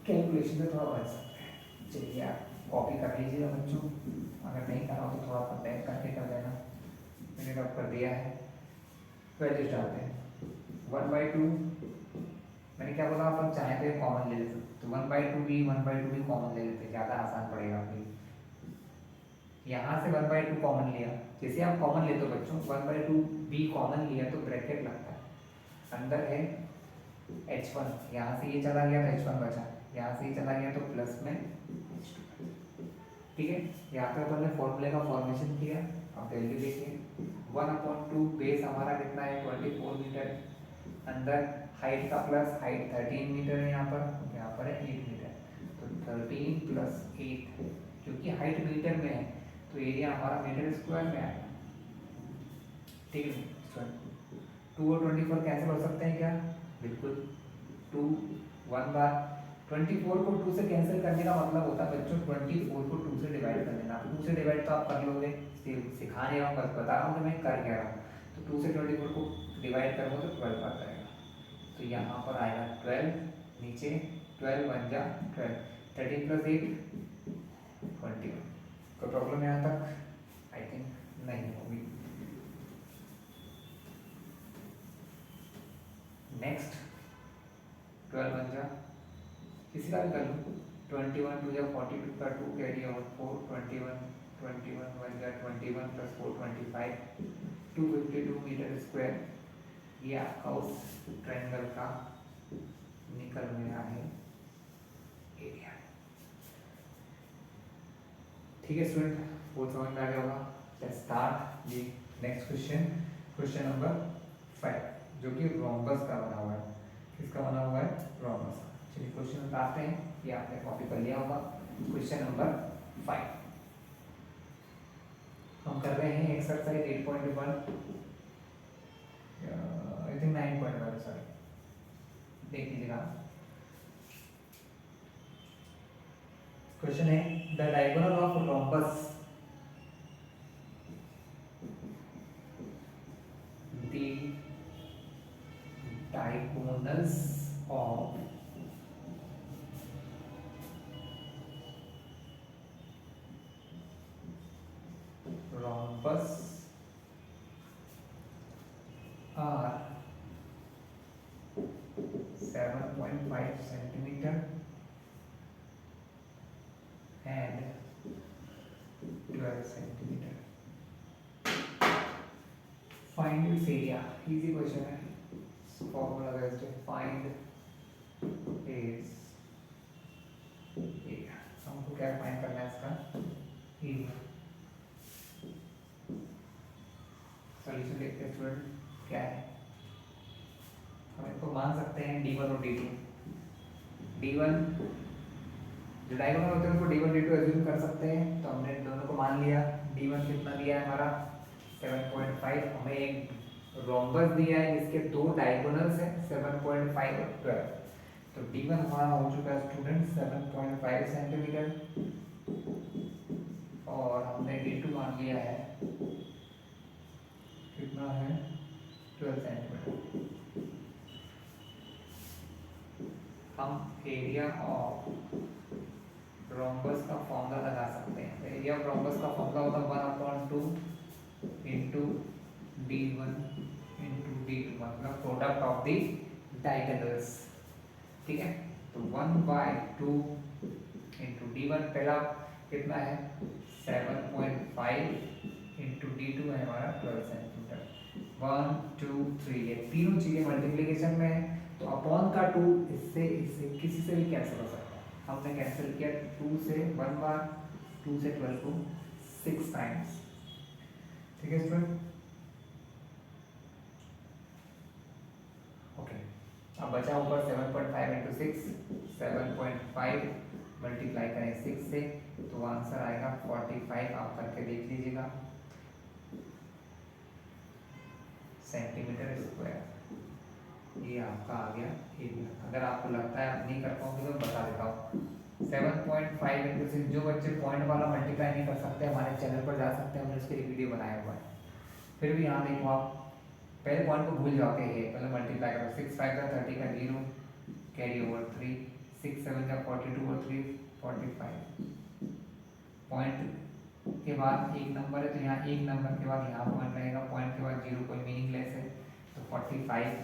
Speaker 1: कैलकुलेशन में थोड़ा बढ़ सकते हैं। चलिए आप कॉपी कर लीजिएगा बच्चों, अगर नहीं करा हो तो थोड़ा सा बैक करके कर देना, मैंने रब कर दिया है। वैल्यूज डालते हैं 1/2, मैंने क्या बोला अपन चाहे तो कॉमन ले लेते, तो 1/2 भी 1/2 भी कॉमन ले लेते, ज़्यादा आसान पड़ेगा अपने। यहाँ से 1/2 कॉमन लिया, जैसे आप कॉमन लेते हो बच्चों 1/2 भी कॉमन लिया तो ब्रैकेट लगता है, अंदर है h1, यहाँ से ये चला गया तो h1 बचा, यहाँ से ये चला गया तो प्लस में h2। ठीक है, यहाँ पे अपन ने फॉर्मूले का फॉर्मेशन किया। अब वैल्यू देखिए 1/2 बेस हमारा कितना है 24 मीटर, अंदर हाइट का प्लस, हाइट 13 मीटर है यहाँ पर है 8 मीटर, तो 13 प्लस 8, क्योंकि हाइट मीटर में है तो एरिया हमारा मीटर स्क्वायर में आएगा। ठीक है, 2 और 24 कैंसिल हो सकते हैं क्या? बिल्कुल, 2 1 बार 24 को 2 से कैंसिल करने का मतलब होता है बच्चों 24 को 2 से डिवाइड कर देना। 2 से डिवाइड तो आप कर लोगे, सिखा नहीं रहा हूँ, बस बता रहा हूँ कि मैं कर क्या रहा हूँ। तो 2 से 24 को डिवाइड करूँगा तो 12 आता है, तो यहाँ पर आएगा 12, नीचे 12 1 जा 12, 13 प्लस 8 21। कोई प्रॉब्लम यहाँ तक? आई थिंक नहीं होगी। नेक्स्ट 12 1 जा किसी का भी कर लो, 21 2 जा 42 का 2 कैरी और 4 21 21 1 जा 21 प्लस 4 25 252 मीटर स्क्वायर। ये आपका उस ट्रायंगल का निकल गया है एरिया। ठीक है स्टूडेंट, वो समझ में आ गया होगा। Let's start the next question, question number 5, जो कि रोम्बस का बना हुआ है। किसका बना हुआ है? रोम्बस। चलिए क्वेश्चन बताते हैं, ये आपने कॉपी कर लिया होगा। क्वेश्चन नंबर 5 हम कर रहे हैं एक्सरसाइज 8.1, आई थिंक 9.1, सॉरी, देख लीजिएगा। क्वेश्चन है the diagonal of rhombus, the diagonals of rhombus are 7.5 centimeter and 12 centimeter. Find its area. Easy question है, formula based है, find its area। हमको क्या फाइंड करना है इसका? एरिया। सॉल्यूशन देखते हैं स्टूडेंट क्या है। हम इसको मान सकते हैं d1 और d2। d1 जो डायगोनल होते हैं उनको d1 d2 एज्यूम कर सकते हैं, तो हमने दोनों को मान लिया। d1 कितना दिया है हमारा 7.5, हमें एक रोम्बस दिया है जिसके दो डायगोनल्स हैं 7.5 और 12, तो d1 हमारा हो चुका है स्टूडेंट 7.5 सेंटीमीटर, और हमने d2 मान लिया है कितना है 12 सेंटीमीटर। हम एरिया ऑफ रोम्बस का फॉर्मूला लगा सकते हैं। एरिया ऑफ रोम्बस का फॉर्मूला होता है 1/2 इंटू d1 इंटू d2, मतलब प्रोडक्ट ऑफ द डायगोनल्स। ठीक है, तो 1/2 इंटू D1 पहला कितना है 7.5 इंटू D2 है हमारा 12 सेंटीमीटर। 1 2 3 ये तीनों चीज़ें मल्टीप्लिकेशन में है, तो अपॉन का 2 इससे इससे किसी से भी कैंसिल हो सकता है। हमने कैंसिल किया 2 से 1 बार, 2 से 12 को 6 टाइम्स। ठीक है स्टूडेंट, ओके। अब बचा ऊपर 7.5 इंटू 6, 7.5 मल्टीप्लाई करें 6 से तो आंसर आएगा 45। आप करके देख लीजिएगा सेंटीमीटर स्क्वायर। ये आपका आ गया एरिया। अगर आपको लगता है आप नहीं कर पाओगे तो बता देता हूँ। 7.5 इंटू 6, जो बच्चे पॉइंट वाला मल्टीप्लाई नहीं कर सकते हमारे चैनल पर जा सकते हैं, हमने उसके लिए वीडियो बनाया हुआ है। फिर भी यहाँ देखो, आप पहले पॉइंट को भूल जाओगे, ये पहले मल्टीप्लाई करो। 6 5 का 30 का 0 कैरी ओवर 3, 6 7 का 42 और 3 45। पॉइंट के बाद एक नंबर है तो यहाँ एक नंबर के बाद यहाँ पॉइंट रहेगा, पॉइंट के बाद 0 कोई मीनिंगलेस है, तो 45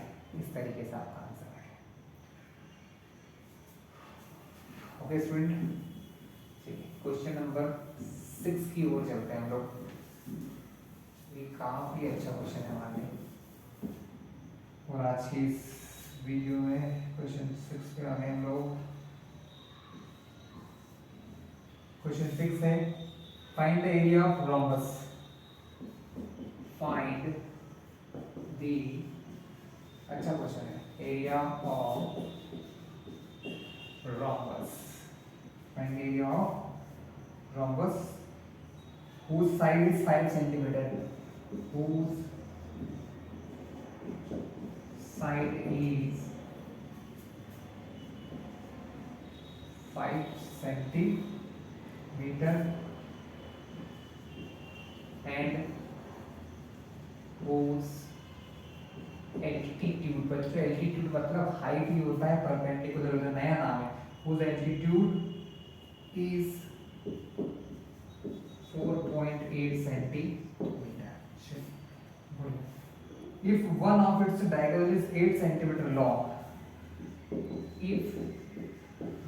Speaker 1: इस तरीके से आपका आंसर है। ओके स्टूडेंट, चलिए क्वेश्चन नंबर 6 की ओर चलते हैं हम लोग। ये काफ़ी अच्छा क्वेश्चन है हमारे लिए, और आज की इस वीडियो में क्वेश्चन 6 पे आ गए हम लोग। क्वेश्चन 6 है, find the area of rhombus. Find the, अच्छा क्वेश्चन है, area of rhombus. Find the area of rhombus whose side is 5 centimeter, whose side is 5 centimeter and whose altitude, बच्चों altitude मतलब हाइट ही होता है, परपेंडिकुलर होता है, नया नाम है। whose altitude is 4.8 centimeter. If one of its diagonal is 8 centimeter long, if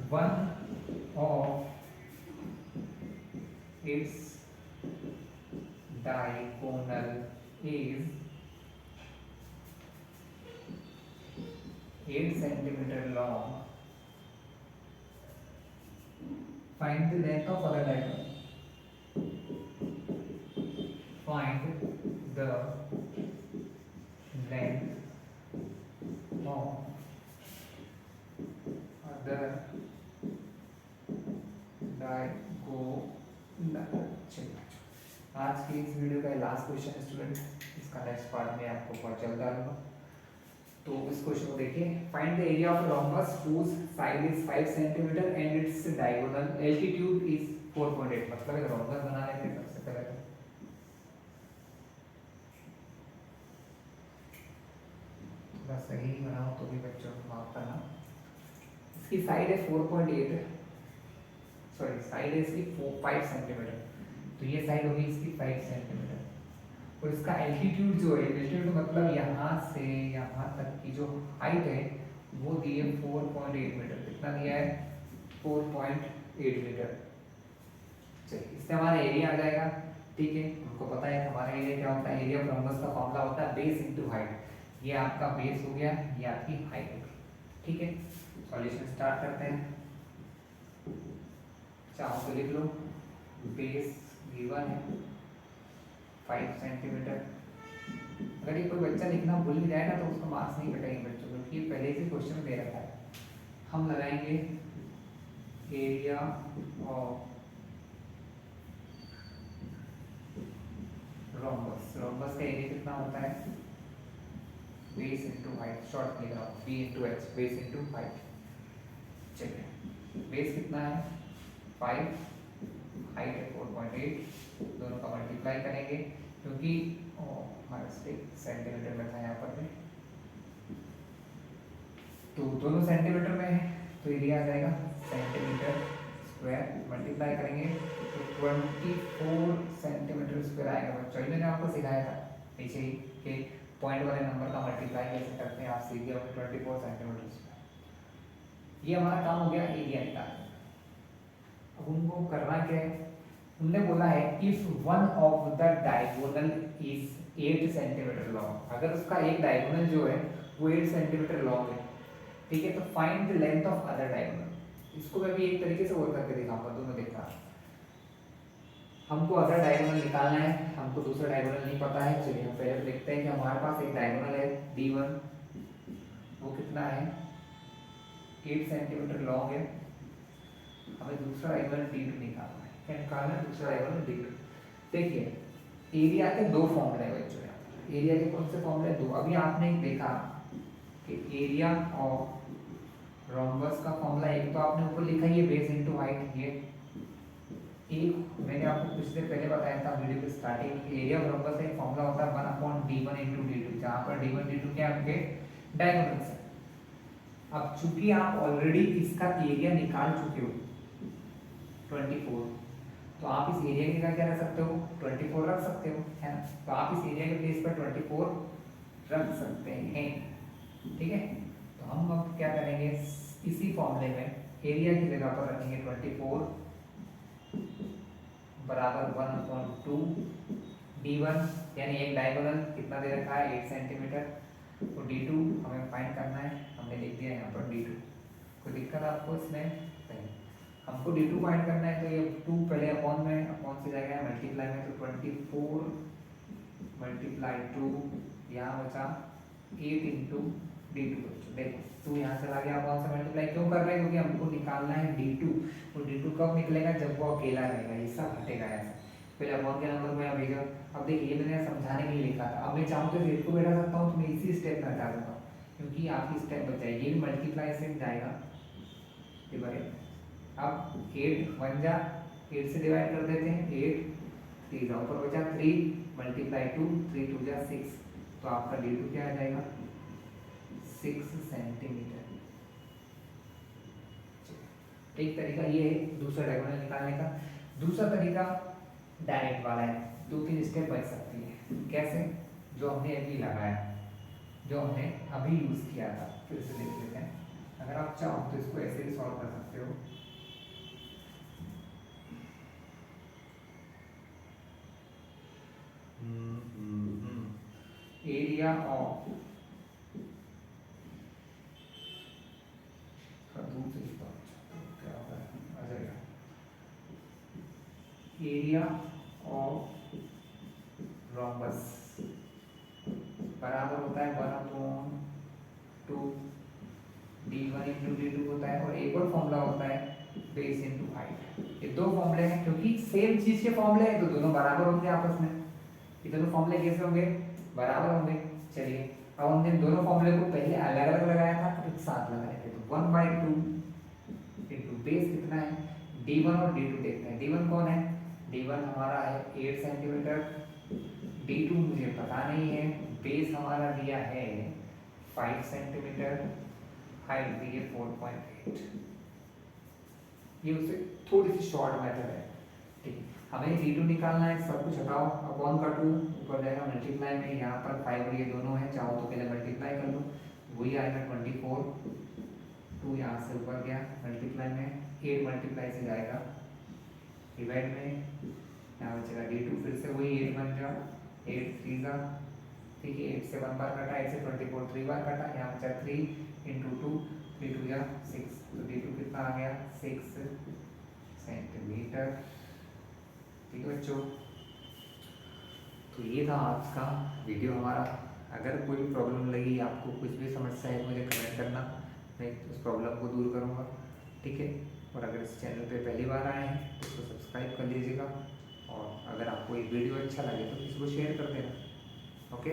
Speaker 1: one of its diagonal is 8 centimeter long, find the length of other diagonal. Find the length of other diagonal. आज की इस video का last question है student, इसका next part में आपको बहुत जल्द डालूंगा। तो इस क्वेश्चन को देखिए, find the area of rhombus whose side is 5 centimeter and its diagonal altitude is 4.8। मतलब एक रोम्बस बना लेते हैं सबसे पहले तो। थोड़ा सही बनाओ तो भी बच्चों को माफ करना। इसकी साइड है 4.8, सॉरी साइड है इसकी 5 सेंटीमीटर, तो ये साइड होगी इसकी 5 सेंटीमीटर। और इसका एल्टीट्यूड जो है, एल्टीट्यूड मतलब यहाँ से यहाँ तक की जो हाइट है वो दी है 4.8 मीटर। कितना दिया है? 4.8 मीटर। चलिए इससे हमारा एरिया आ जाएगा। ठीक है, हमको पता है हमारा एरिया क्या होता है। एरिया ऑफ रोम्बस का फॉर्मूला होता है बेस इनटू हाइट। ये आपका बेस हो गया, ये आपकी हाइट हो गई। ठीक है, सॉल्यूशन स्टार्ट करते हैं। चाहो तो लिख लो, बेस गिवन है 5 सेंटीमीटर। अगर ये कोई बच्चा लिखना भूल भी जाएगा तो उसको मार्क्स नहीं कटेंगे बच्चों, क्योंकि ये पहले से क्वेश्चन में दे रखा है। हम लगाएंगे एरिया ऑफ रोम्बस। रोम्बस का एरिया कितना होता है? बेस इनटू हाइट, शॉर्ट लिख रहा हूँ, b into h, base into height. चलिए बेस कितना है? 5, हाइट है 4.8, दोनों का मल्टीप्लाई करेंगे क्योंकि हमारा सेंटीमीटर में था यहाँ पर भी, तो दोनों सेंटीमीटर में है तो एरिया आ जाएगा सेंटीमीटर स्क्वायर। मल्टीप्लाई करेंगे तो 24 सेंटीमीटर स्क्वायर आएगा। बच्चों मैंने आपको सिखाया था पीछे ही कि पॉइंट वाले नंबर का मल्टीप्लाई कैसे करते हैं, आप सीख गए 24 सेंटीमीटर स्क्वायर। ये हमारा काम हो गया एरिया निकालने। अब उनको करना क्या है, उनने बोला है if one of the diagonal is 8 centimetre long, अगर उसका एक डायगोनल जो है वो 8 सेंटीमीटर लॉन्ग है, ठीक है, तो find the length of other diagonal. इसको मैं भी एक तरीके से और करके दिखाऊंगा, दोनों देखना। हमको अदर डायगोनल निकालना है, हमको दूसरा डायगोनल नहीं पता है। चलिए हम पहले देखते हैं कि हमारे पास एक डायगोनल है D1, वो कितना है 8 सेंटीमीटर लॉन्ग है। हमें दूसरा डायगोनल D2 निकालना है। क्या निकालना है? दूसरा डायगोनल D2। देखिए एरिया के दो फॉर्मूले हैं बच्चों, एरिया के कौन से फॉर्मूले? दो। अभी आपने देखा कि एरिया ऑफ रोम्बस का फॉर्मूला एक तो आपने ऊपर लिखा है, ये बेस इनटू हाइट। ये एक मैंने आपको पिछले पहले बताया था वीडियो के स्टार्टिंग में, एरिया ऑफ रोम्बस का एक फॉर्मूला होता है 1/d1 × d2, जहां पर d1 d2 क्या आपके डायगोनल्स है। अब चूंकि आप ऑलरेडी इसका एरिया निकाल चुके हो 24, तो आप इस एरिया की जगह क्या रख सकते हो? 24 रख सकते हो, है ना? तो आप इस एरिया के प्लेस पर 24 रख सकते हैं, ठीक है। तो हम अब क्या करेंगे, इसी फॉर्मूले में एरिया की जगह पर रखेंगे 24 बराबर 1/2 d1, यानी एक डायगोनल कितना दे रखा है 8 सेंटीमीटर, तो d2 हमें फाइंड करना है, हमने लिख दिया यहाँ पर d2। कोई दिक्कत आपको इसमें? नहीं। हमको d2 फाइंड करना है, तो ये 2 पहले अपॉन में, अपॉन से जाएगा मल्टीप्लाई में, तो 24 × 2 यहाँ बचा 8 × d2। देखो 2 यहाँ चला गया, अपॉन से मल्टीप्लाई क्यों कर रहे हैं? क्योंकि हमको निकालना है d2। तो d2 कब निकलेगा? जब वो अकेला रहेगा, ये सब हटेगा यहाँ से। पहले अपॉन के नंबर में भेजा। अब देखिए ये मैंने समझाने के लिए लिखा था, अब मैं चाहूँ तो z को बैठा सकता हूँ, तो मैं इसी स्टेप में हटा दूंगा, क्योंकि आपकी स्टेप बच जाएगी। ये भी मल्टीप्लाई से जाएगा, अब 8 1 जा 8 से डिवाइड कर देते हैं, 8 3 जा ऊपर बचा 3 × 2 3 2 जा 6, तो आपका d2 क्या आ जाएगा 6 सेंटीमीटर। एक तरीका ये है दूसरा डायगोनल निकालने का। दूसरा तरीका डायरेक्ट वाला है, 2-3 स्टेप बच सकती है। कैसे? जो हमने अभी लगाया, जो हमने अभी यूज किया था, फिर से देख लेते हैं। अगर आप चाहो तो इसको ऐसे भी सॉल्व कर सकते हो। Area of area of rhombus बराबर होता है 1/2 d1 × d2 होता है, और एक और फॉर्मूला होता है बेस इनटू हाइट। ये दो फॉर्मूले हैं, क्योंकि सेम चीज के फॉर्मूले हैं तो दोनों बराबर होंगे आपस में। ये दोनों फॉर्मूले कैसे होंगे? बराबर होंगे। चलिए अब हमने दोनों फॉर्मूले को पहले अलग अलग लगाया था, अब एक साथ लगाए थे, तो 1/2 × बेस कितना है d1 और d2 देखते हैं। d1 कौन है? d1 हमारा है 8 सेंटीमीटर, d2 मुझे पता नहीं है, बेस हमारा दिया है 5 सेंटीमीटर, हाइट दी है 4.8। ये उससे थोड़ी सी शॉर्ट मेथड है, ठीक है। हमें d2 निकालना है, सब कुछ हटाओ, अपॉन का 2 ऊपर जाएगा मल्टीप्लाई में, यहाँ पर 5 और ये दोनों है, चाहो तो पहले मल्टीप्लाई कर लो, वही आएगा 24, 2 यहाँ से ऊपर गया मल्टीप्लाई में, 8 मल्टीप्लाई से जाएगा डिवाइड में, यहाँ बचेगा d2, फिर से वही 8 बन जाओ, 8 3 जा, ठीक है, 8 से 1 बार कटा, 8 से 24 3 बार कटा, यहाँ बचा 3 × 2 3 2 जा 6, तो d2 कितना आ गया 6 सेंटीमीटर, ठीक है बच्चों। तो ये था आज का वीडियो हमारा। अगर कोई भी प्रॉब्लम लगी, आपको कुछ भी समस्या है, मुझे कमेंट करना, मैं उस प्रॉब्लम को दूर करूँगा, ठीक है। और अगर इस चैनल पे पहली बार आए हैं तो इसको सब्सक्राइब कर लीजिएगा, और अगर आपको ये वीडियो अच्छा लगे तो इसको शेयर कर देना, ओके।